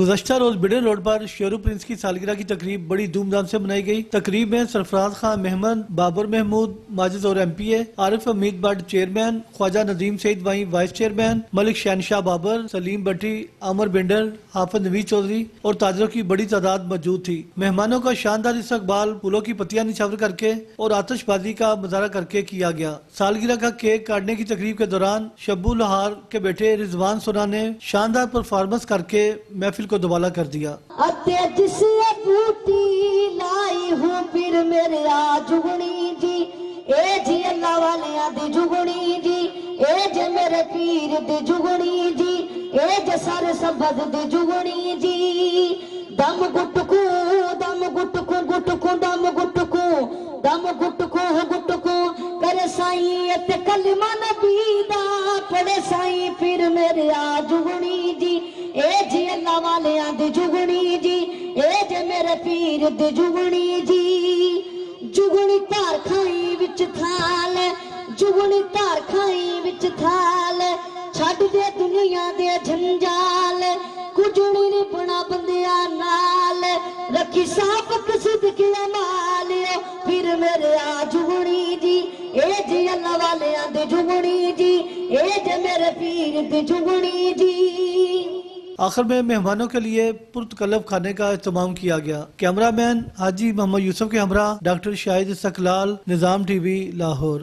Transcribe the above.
گزشتہ روز بڈن روڈ پر شیرو پرنس کی سالگرہ کی تقریب بڑی دھوم دھام سے منائی گئی۔ تقریب میں سرفراز خان مہمن، بابر محمود ماجد اور MP عارف حمید بٹ چیئرمین، خواجہ ندیم سعید وائیں وائس چیئرمین، ملک شہنشاہ بابر، سلیم بٹی، عامر بنڈر، حافظ نوید چودھری اور تاجروں کی بڑی تعداد موجود تھی۔ مہمانوں کا شاندار استقبال پھولوں کی پتیاں نچھاور کر کے اور آتش بازی کا مظاہرہ کر کے کیا گیا۔ سالگرہ کا کیک کاٹنے کی تقریب کے دوران شبو لوہار کے بیٹے رضوان سنا نے شاندار پرفارمنس کر کے محفل کو دوبالا کر دیا۔ جس بوٹی لائی ہوں پھر میرے جگنی جی، اے جی اللہ والیاں دی جگنی جی، اے جے میرے پیر دی جگنی جی، اے جے سارے سبز دی جگنی جی۔ دم گٹکو دم گٹکو گٹکو دم گٹکو دم گٹکو گٹکو کرے سائیں ات کلمہ نبی دا پڑے سائیں پھر میرے جگنی جی، اے جی اللہ والیاں دی جگنی جی، اے جے میرے پیر دی جگنی جی۔ جگنی تار کھائی وچ تھال، جگنی تار کھائی وچ تھال، چھڈ دے دنیا دے جھنجال، کجنی نے بنا بندیا نال، رکھی صاحب صدقے مالیو پھر میرے جگنی جی، اے جی اللہ والیاں دی جگنی جی، اے جے میرے پیر دی جگنی جی۔ آخر میں مہمانوں کے لیے پرتکلف کھانے کا اہتمام کیا گیا۔ کیمرہ مین حاجی محمد یوسف کے ہمراہ ڈاکٹر شاہد استقلال، نظام TV لاہور۔